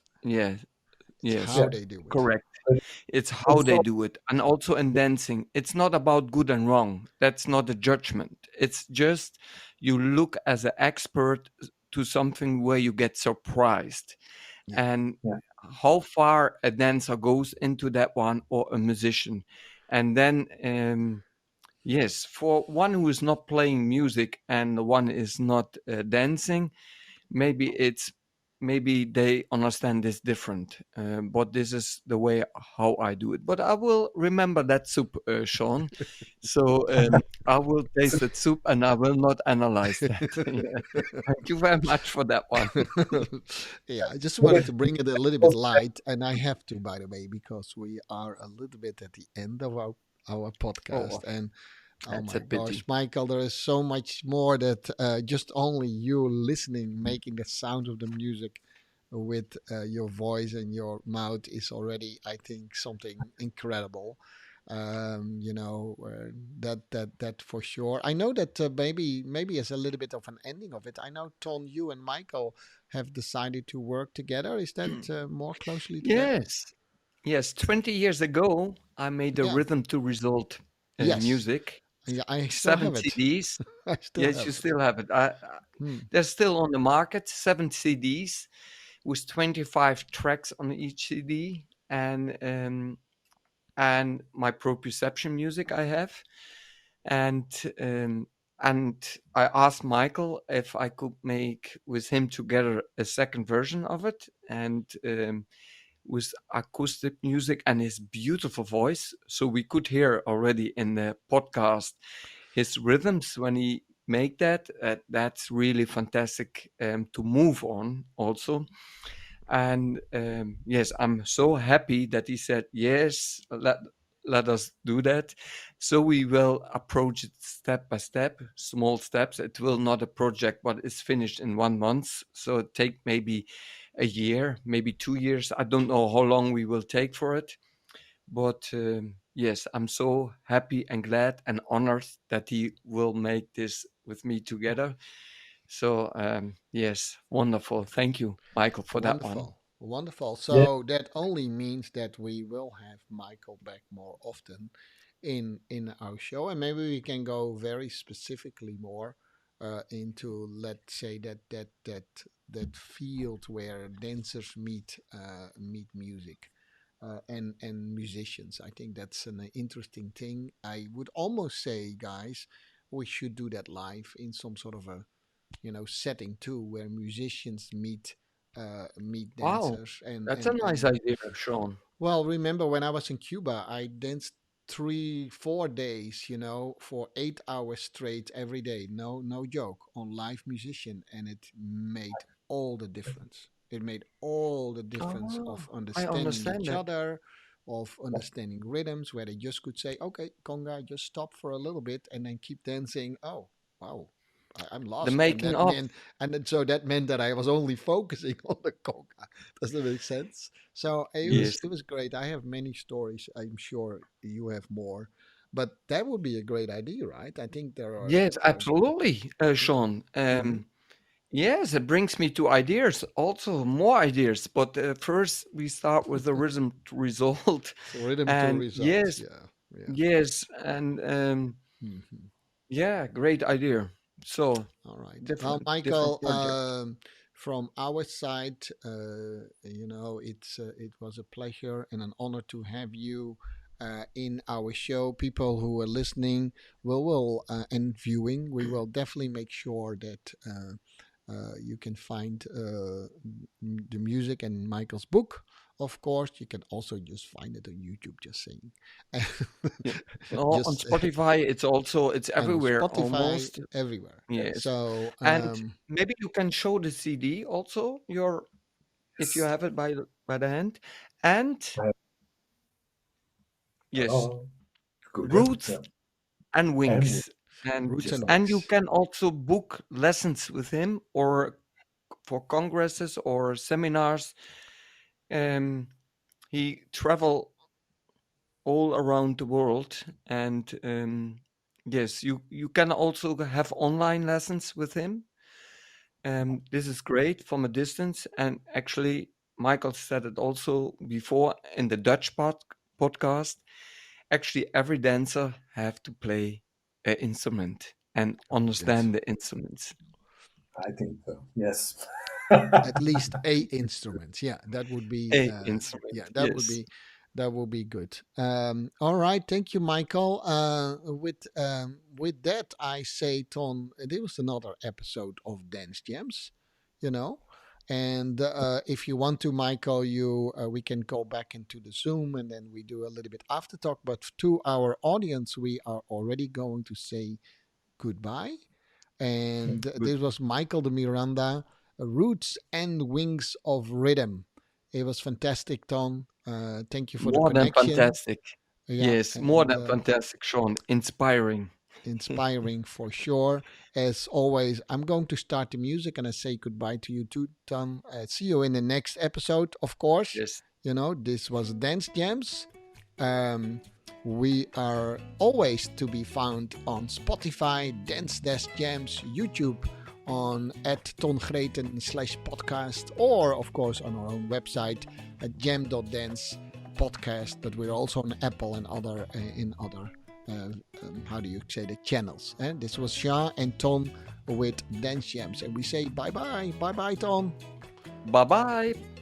yes, how Yeah. they do it. correct. But It's how it's they not. do it. And also in dancing, it's not about good and wrong. That's not a judgment. It's just you look as an expert to something where you get surprised. Yeah. And Yeah, how far a dancer goes into that one or a musician. And then, yes, for one who is not playing music and the one is not dancing, maybe it's maybe they understand this different, but this is the way how I do it. But I will remember that soup, Sean. So I will taste that soup and I will not analyze that. Yeah. Thank you very much for that one. Yeah, I just but wanted to bring it a little bit light, and I have to, by the way, because we are a little bit at the end of our podcast. Oh, And oh that's a my gosh, pity. Michael, there is so much more that just only you listening, making the sound of the music with your voice and your mouth is already, I think, something incredible. That for sure. I know that maybe as a little bit of an ending of it. I know Ton, you and Michael have decided to work together. Is that more closely together? Yes, yes. 20 years ago, I made the Yeah. rhythm to result Yes. music, Yeah, I still seven have it. CDs. I still Yes, have you it. still have it. Hmm. They're still on the market, 7 CDs with 25 tracks on each CD, and my proprioception music I have, and um, and I asked Michael if I could make with him together a second version of it, and with acoustic music and his beautiful voice, so we could hear already in the podcast his rhythms when he make that. That's really fantastic to move on also. And yes, I'm so happy that he said yes, let us do that. So we will approach it step by step, small steps. It will not a project what is finished in 1 month, so it take maybe a year, maybe 2 years. I don't know how long we will take for it, but yes, I'm so happy and glad and honored that he will make this with me together. So yes, wonderful. Thank you, Michael, for that one. Wonderful. Wonderful. yeah, So that only means that we will have Michael back more often in our show, and maybe we can go very specifically more into, let's say, that field where dancers meet music and musicians. I think that's an interesting thing. I would almost say, guys, we should do that live in some sort of a setting too, where musicians meet Wow, dancers and that's a and nice and idea, Sean. well, remember when I was in Cuba, I danced 4 days, for 8 hours straight every day. No joke, on live musician, and it made all the difference. It made all the difference Oh, of I understanding understand each that. other, of understanding rhythms, where they just could say, "Okay, conga, just stop for a little bit and then keep dancing." Oh, wow. I'm The lost, and making that of. meant, and then, so that meant that I was only focusing on the conga. Does that make sense? So it was Yes. it was great. I have many stories. I'm sure you have more, but that would be a great idea, right? I think there are Yes, there. absolutely, Yeah. Sean. Mm-hmm. Yes, it brings me to ideas, also more ideas. But first, we start with the rhythm to result, Rhythm to and results. yes, Yeah, yeah. yes, and Hmm. yeah, great idea. So All right. Well, different Michael, project. from our side, it was a pleasure and an honor to have you in our show. People who are listening will and viewing, we will definitely make sure that you can find the music and Michael's book. Of course, you can also just find it on YouTube. Just saying, Yeah. Oh, on just Spotify, it's and on everywhere Spotify, almost. everywhere. Yes, So and maybe you can show the CD also, your if you Yes. have it by the hand, and I- yes, Good. roots Yeah. and And wings, and Roots yes, and and you Wings. can also book lessons with him or for congresses or seminars. Um, he travel all around the world, and yes, you can also have online lessons with him. This is great from a distance, and actually, Michael said it also before in the Dutch podcast. Actually, every dancer have to play an instrument and Yes. understand the instruments. I think so. Yes. At least a instrument. Yeah, that would be A instrument, yeah, yes. that would be good. All right, thank you, Michael. With that, I say, Ton, this was another episode of Dance Gems. You know, and if you want to, Michael, you we can go back into the Zoom and then we do a little bit after talk. But to our audience, we are already going to say goodbye. And Good. this was Michael de Miranda, Roots and Wings of Rhythm. It was fantastic, Tom. Thank you for the More than connection. fantastic. Yeah, Yes, more and than fantastic, Sean. Inspiring. inspiring for sure. As always, I'm going to start the music and I say goodbye to you too, Tom. See you in the next episode, of course. Yes. You know, this was Dance Jams. Um, we are always to be found on Spotify, Dance Dash Jams, YouTube, on at Ton Greten /podcast, or of course on our own website at jam.dance podcast. But we're also on Apple and other in other how do you say the channels. This was Shah and Ton with Dance Jams, and we say bye bye, bye bye, Ton. Bye bye.